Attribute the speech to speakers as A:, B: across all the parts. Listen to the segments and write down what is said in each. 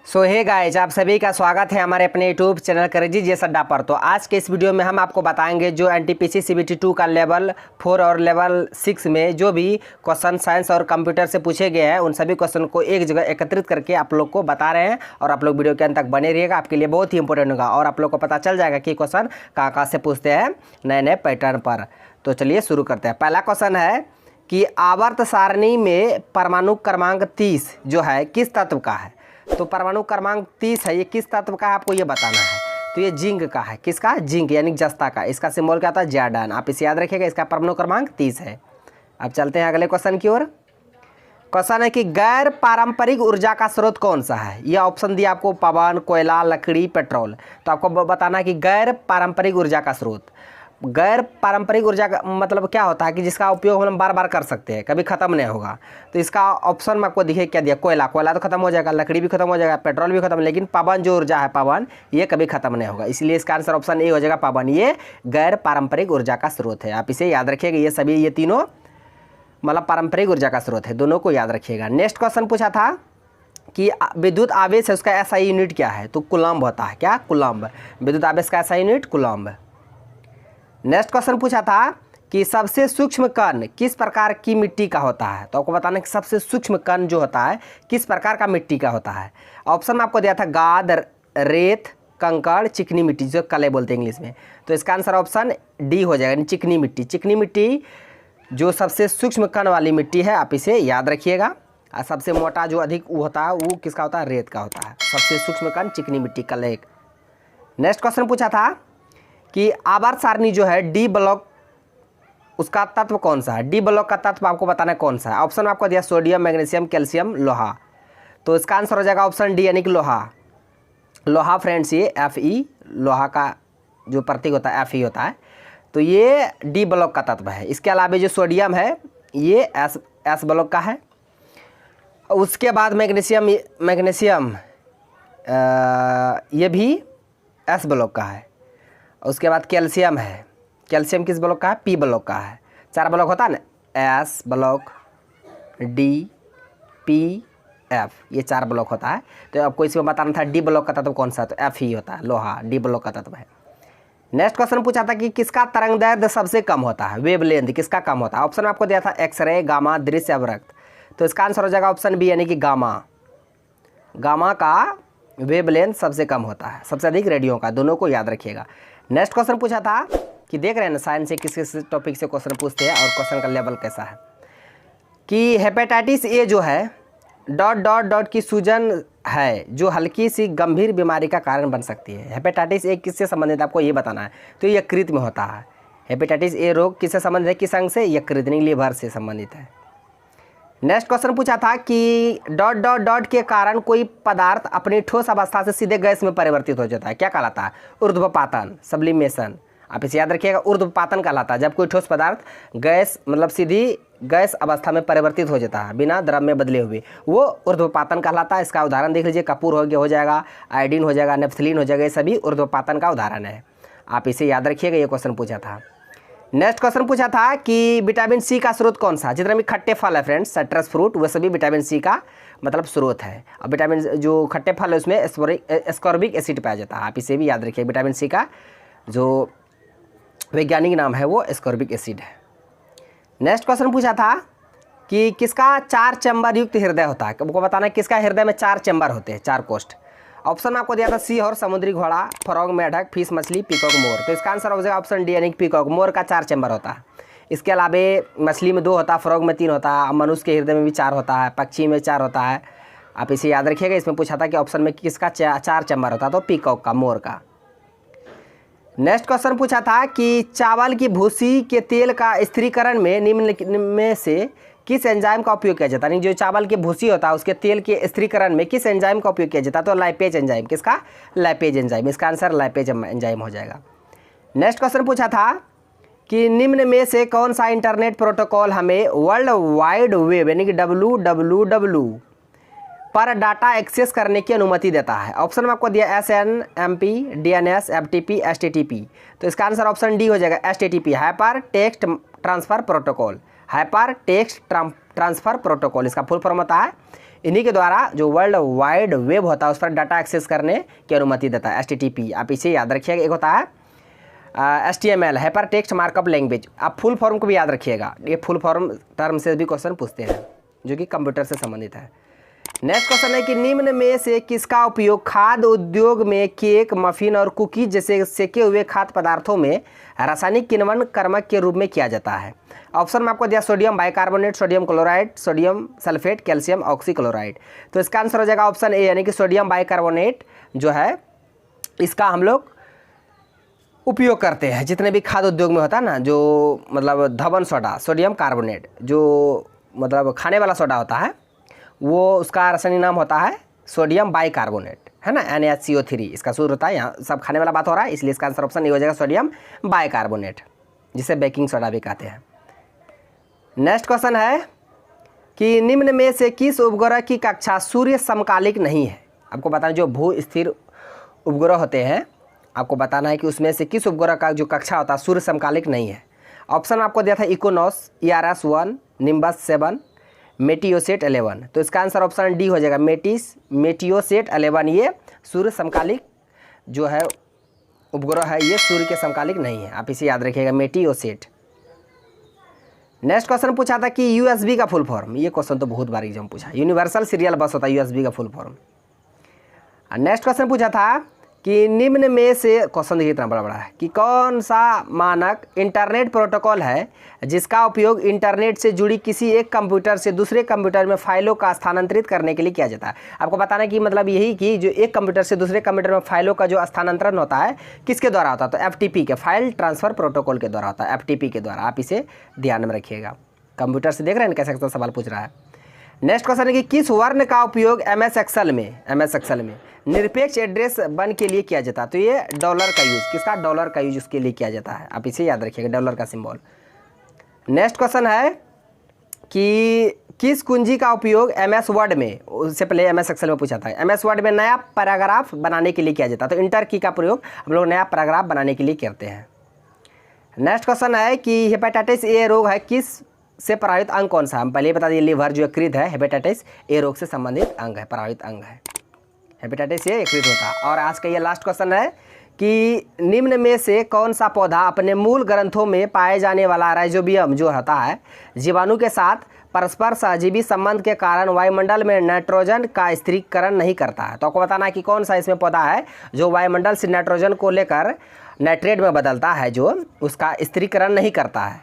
A: Hey guys, आप सभी का स्वागत है हमारे अपने यूट्यूब चैनल करेजी जेस अड्डा पर। तो आज के इस वीडियो में हम आपको बताएंगे जो एनटीपीसी सीबीटी 2 का लेवल 4 और लेवल 6 में जो भी क्वेश्चन साइंस और कंप्यूटर से पूछे गए हैं उन सभी क्वेश्चन को एक जगह एकत्रित करके आप लोग को बता रहे हैं। और आप लोग वीडियो के अंत तक बने रहिएगा, आपके लिए बहुत ही इंपॉर्टेंट होगा और आप लोग को पता चल जाएगा कि क्वेश्चन कहाँ से पूछते हैं नए नए पैटर्न पर। तो चलिए शुरू करते हैं। पहला क्वेश्चन है कि आवर्त सारणी में परमाणु क्रमांक 30 जो है किस तत्व का है। तो परमाणु क्रमांक 30 है, ये किस तत्व का है आपको ये बताना है। तो ये जिंक का है। किसका? जिंक यानी जस्ता का। इसका सिंबल क्या होता है? ज़ेड। आप इसे याद रखिएगा, इसका परमाणु क्रमांक 30 है। अब चलते हैं अगले क्वेश्चन की ओर। क्वेश्चन है कि गैर पारंपरिक ऊर्जा का स्रोत कौन सा है। यह ऑप्शन दिया आपको, पवन, कोयला, लकड़ी, पेट्रोल। तो आपको बताना है कि गैर पारंपरिक ऊर्जा का स्रोत। गैर पारंपरिक ऊर्जा का मतलब क्या होता है कि जिसका उपयोग हम बार बार कर सकते हैं, कभी ख़त्म नहीं होगा। तो इसका ऑप्शन में आपको दिखे क्या दिया? कोयला। कोयला तो खत्म हो जाएगा, लकड़ी भी खत्म हो जाएगा, पेट्रोल भी खत्म, लेकिन पवन जो ऊर्जा है पवन, ये कभी खत्म नहीं होगा। इसलिए इसका आंसर ऑप्शन ए हो जाएगा, पवन। ये गैर पारंपरिक ऊर्जा का स्रोत है। आप इसे याद रखिएगा, ये सभी ये तीनों मतलब पारंपरिक ऊर्जा का स्रोत है, दोनों को याद रखिएगा। नेक्स्ट क्वेश्चन पूछा था कि विद्युत आवेश है उसका एसआई यूनिट क्या है। तो कूलम्ब होता है। क्या? कूलम्ब। विद्युत आवेश का SI unit coulomb. Next question पूछा था कि सबसे सूक्ष्म कण किस प्रकार की मिट्टी का होता है। तो आपको बताना कि सबसे सूक्ष्म कण जो होता है किस प्रकार का मिट्टी का होता है। ऑप्शन में आपको दिया था गाद, रेत, कंकड़, चिकनी मिट्टी, जो कले बोलते हैं इंग्लिश में। तो इसका आंसर ऑप्शन डी हो जाएगा, यानी चिकनी मिट्टी। चिकनी मिट्टी जो सबसे सूक्ष्म कण वाली मिट्टी है, आप इसे याद रखिएगा। और सबसे मोटा जो अधिक वो होता है वो किसका होता है? रेत का होता है। सबसे सूक्ष्म कण चिकनी मिट्टी, कले। नेक्स्ट क्वेश्चन पूछा था कि आवर्त सारणी जो है डी ब्लॉक उसका तत्व कौन सा है। डी ब्लॉक का तत्व आपको बताना है कौन सा है। ऑप्शन में आपको दिया सोडियम, मैग्नीशियम, कैल्शियम, लोहा। तो इसका आंसर हो जाएगा ऑप्शन डी, यानी कि लोहा। लोहा फ्रेंड्स, ये Fe लोहा का जो प्रतीक होता है Fe होता है। तो ये डी ब्लॉक का तत्व है। इसके अलावा जो सोडियम है ये एस ब्लॉक का है। उसके बाद मैग्नीशियम ये भी एस ब्लॉक का है। उसके बाद कैल्शियम है। कैल्शियम किस ब्लॉक का है? पी ब्लॉक का है। 4 ब्लॉक होता है ना, S block, D, P, F, ये 4 ब्लॉक होता है। तो आपको इसमें बताना था डी ब्लॉक का तत्व कौन सा है। तो एफ ही होता है, लोहा डी ब्लॉक का तत्व है। नेक्स्ट क्वेश्चन पूछा था कि किसका तरंग दैर्ध्य सबसे कम होता है। वेवलेंथ किसका कम होता है। ऑप्शन में आपको दिया था एक्सरे, गामा, दृश्य अवरक्त। तो इसका आंसर हो जाएगा ऑप्शन बी, यानी कि गामा। गामा का वेवलेंथ सबसे कम होता है, सबसे अधिक रेडियो का। दोनों को याद रखिएगा। नेक्स्ट क्वेश्चन पूछा था कि देख रहे हैं ना साइंस से किस किस टॉपिक से क्वेश्चन पूछते हैं और क्वेश्चन का लेवल कैसा है। कि हेपेटाइटिस ए जो है डॉट डॉट डॉट की सूजन है जो हल्की सी गंभीर बीमारी का कारण बन सकती है। हेपेटाइटिस ए किससे संबंधित है आपको ये बताना है। तो ये यकृत में होता है। हेपेटाइटिस ए रोग किससे संबंधित है? किस अंग से? यकृत, लीवर से संबंधित है। नेक्स्ट क्वेश्चन पूछा था कि डॉट डॉट डॉट के कारण कोई पदार्थ अपनी ठोस अवस्था से सीधे गैस में परिवर्तित हो जाता है। क्या कहलाता है? ऊर्ध्वपातन, सब्लिमेशन। आप इसे याद रखिएगा, ऊर्ध्वपातन कहलाता है जब कोई ठोस पदार्थ गैस मतलब सीधी गैस अवस्था में परिवर्तित हो जाता है बिना द्रव में बदले हुए, वो ऊर्ध्वपातन कहलाता है। इसका उदाहरण देख लीजिए, कपूर हो जाएगा, आयोडीन हो जाएगा, नेफ्थलीन हो जाएगा, ये सभी ऊर्ध्वपातन का उदाहरण है। आप इसे याद रखिएगा, ये क्वेश्चन पूछा था। नेक्स्ट क्वेश्चन पूछा था कि विटामिन सी का स्रोत कौन सा। जितने भी खट्टे फल है फ्रेंड्स, साइट्रस फ्रूट, वह सभी विटामिन सी का मतलब स्रोत है। अब विटामिन जो खट्टे फल है उसमें एस्कॉर्बिक एसिड पाया जाता है। आप इसे भी याद रखिए, विटामिन सी का जो वैज्ञानिक नाम है वो एस्कॉर्बिक एसिड है। नेक्स्ट क्वेश्चन पूछा था कि किसका 4 चैम्बर युक्त हृदय होता है। आपको बताना है किसका हृदय में 4 चैम्बर होते हैं, 4 कोष्ठ। ऑप्शन आपको दिया था सी और समुद्री घोड़ा, फ्रॉग, मेढक, फिश मछली, पीकॉक, मोर। तो इसका आंसर हो जाएगा ऑप्शन डी, यानी कि पीकॉक। मोर का 4 चैम्बर होता है। इसके अलावा मछली में 2 होता है, फ्रॉग में 3 होता है, मनुष्य के हृदय में भी 4 होता है, पक्षी में 4 होता है। आप इसे याद रखिएगा। इसमें पूछा था कि ऑप्शन में किसका 4 चैम्बर होता है। तो पीकॉक का, मोर का। नेक्स्ट क्वेश्चन पूछा था कि चावल की भूसी के तेल का स्थिरीकरण में निम्न में से किस एंजाइम का उपयोग किया जाता है। जो चावल की भूसी होता है उसके तेल के स्थिरीकरण में किस एंजाइम का उपयोग किया जाता है। तो लाइपेज एंजाइम। किसका? Lipase enzyme. इसका आंसर लाइपेज एंजाइम हो जाएगा। नेक्स्ट क्वेश्चन पूछा था कि निम्न में से कौन सा इंटरनेट प्रोटोकॉल हमें वर्ल्ड वाइड वेब यानी कि WWW पर डाटा एक्सेस करने की अनुमति देता है। ऑप्शन में आपको दिया SNMP, DNS, FTP, HTTP। तो इसका आंसर ऑप्शन डी हो जाएगा, HTTP, hyper text transfer protocol. Hyper text transfer protocol इसका फुल फॉर्म होता है। इन्हीं के द्वारा जो वर्ल्ड वाइड वेब होता है उस पर डाटा एक्सेस करने की अनुमति देता है, HTTP। आप इसे याद रखिएगा। एक होता है HTML, hyper text markup language. आप फुल फॉर्म को भी याद रखिएगा, ये फुल फॉर्म टर्म से भी क्वेश्चन पूछते हैं जो कि कंप्यूटर से संबंधित है। नेक्स्ट क्वेश्चन है कि निम्न में से किसका उपयोग खाद्य उद्योग में केक, मफिन और कुकीज जैसे सेके हुए खाद्य पदार्थों में रासायनिक किण्वन कर्मक के रूप में किया जाता है? ऑप्शन में आपको दिया sodium bicarbonate, sodium chloride, sodium sulphate, calcium oxychloride. तो इसका आंसर हो जाएगा ऑप्शन ए, यानी कि सोडियम बाइकार्बोनेट जो है इसका हम लोग उपयोग करते हैं जितने भी खाद्य उद्योग में होता है ना, जो मतलब धवन सोडा, सोडियम कार्बोनेट जो मतलब खाने वाला सोडा होता है वो उसका रासायनिक नाम होता है सोडियम बाइकार्बोनेट, है ना, NaCO3 इसका सूत्र होता है। यहाँ सब खाने वाला बात हो रहा है, इसलिए इसका आंसर ऑप्शन ए हो जाएगा सोडियम बाइकार्बोनेट, जिसे बेकिंग सोडा भी कहते हैं। नेक्स्ट क्वेश्चन है कि निम्न में से किस उपग्रह की कक्षा सूर्य समकालिक नहीं है? आपको बताना, जो भू स्थिर उपग्रह होते हैं आपको बताना है कि उसमें से किस उपग्रह का जो कक्षा होता है सूर्य समकालिक नहीं है। ऑप्शन में आपको दिया था इकोनॉस, ERS-1, निम्बस 7, मेटियोसेट 11। तो इसका आंसर ऑप्शन डी हो जाएगा, मेटियोसेट 11 ये सूर्य समकालिक जो है उपग्रह है, ये सूर्य के समकालिक नहीं है। आप इसे याद रखिएगा, मेटियोसेट। नेक्स्ट क्वेश्चन पूछा था कि USB का फुल फॉर्म, ये क्वेश्चन तो बहुत बार एग्जाम पूछा, यूनिवर्सल सीरियल बस होता है USB का फुल फॉर्म। नेक्स्ट क्वेश्चन पूछा था कि निम्न में से, क्वेश्चन देखिए इतना बड़ा बड़ा है, कि कौन सा मानक इंटरनेट प्रोटोकॉल है जिसका उपयोग इंटरनेट से जुड़ी किसी एक कंप्यूटर से दूसरे कंप्यूटर में फाइलों का स्थानांतरित करने के लिए किया जाता है? आपको बताना है कि मतलब यही कि जो एक कंप्यूटर से दूसरे कंप्यूटर में फाइलों का जो स्थानांतरण होता है किसके द्वारा होता है? तो FTP के, फाइल ट्रांसफर प्रोटोकॉल के द्वारा होता है, FTP के द्वारा। आप इसे ध्यान में रखिएगा। कंप्यूटर से देख रहे हैं कैसे सवाल पूछ रहा है। नेक्स्ट क्वेश्चन है कि किस वर्ण का उपयोग MS एक्सेल में निरपेक्ष एड्रेस बन के लिए किया जाता है? तो ये डॉलर का यूज, किसका? डॉलर का यूज उसके लिए किया जाता है। आप इसे याद रखिएगा, डॉलर का सिंबल। नेक्स्ट क्वेश्चन है कि किस कुंजी का उपयोग MS वर्ड में, उससे पहले MS एक्सेल में पूछा था, MS वर्ड में नया पैराग्राफ बनाने के लिए किया जाता है? तो इंटर की का प्रयोग हम लोग नया पैराग्राफ बनाने के लिए करते हैं। नेक्स्ट क्वेश्चन है कि हेपेटाइटिस A रोग है किस से प्रभावित अंग कौन सा? हम पहले ही बता दिए, लीवर जो यकृत है हेपेटाइटिस A रोग से संबंधित अंग है, प्रभावित अंग है, हेपेटाइटिस A यकृत होता है। और आज का ये लास्ट क्वेश्चन है कि निम्न में से कौन सा पौधा अपने मूल ग्रंथों में पाए जाने वाला राइजोबियम जो होता है जीवाणु के साथ परस्पर सहजीवी संबंध के कारण वायुमंडल में नाइट्रोजन का स्थिरीकरण नहीं करता है? तो आपको बताना है कि कौन सा इसमें पौधा है जो वायुमंडल से नाइट्रोजन को लेकर नाइट्रेट में बदलता है, जो उसका स्थिरीकरण नहीं करता है।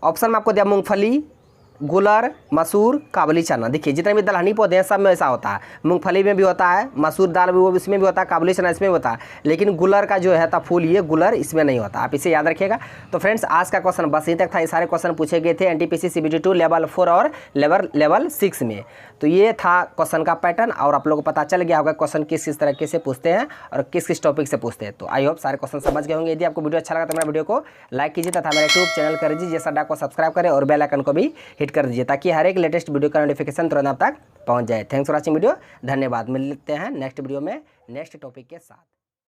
A: ऑप्शन में आपको दिया मूंगफली, गुलर, मसूर, काबुली चना। देखिए जितने भी दलहनी पौधे हैं सब में ऐसा होता है, मूंगफली में भी होता है, मसूर दाल भी वो इसमें भी होता है, काबुली चना इसमें भी होता है, लेकिन गुलर का जो है था फूल, ये गुलर इसमें नहीं होता। आप इसे याद रखिएगा। तो फ्रेंड्स आज का क्वेश्चन बस यहीं तक था। ये सारे क्वेश्चन पूछे गए थे NTPC CBT 2 लेवल 4 और लेवल 6 में। तो ये था क्वेश्चन का पैटर्न और आप लोगों को पता चल गया होगा क्वेश्चन किस तरीके से पूछते हैं और किस टॉपिक से पूछते हैं। तो आई होप सारे क्वेश्चन समझ गए होंगे। यदि आपको वीडियो अच्छा लगा तो मेरा वीडियो को लाइक कीजिए तथा मेरा यूट्यूब चैनल कर दीजिए जैसा डाक को सब्सक्राइब करें और बेल आइकन को भी हिट कर दीजिए ताकि हर एक लेटेस्ट वीडियो का नोटिफिकेशन तुरंत आप तक पहुंच जाए। Thanks for watching video. धन्यवाद। मिलते हैं नेक्स्ट वीडियो में नेक्स्ट टॉपिक के साथ।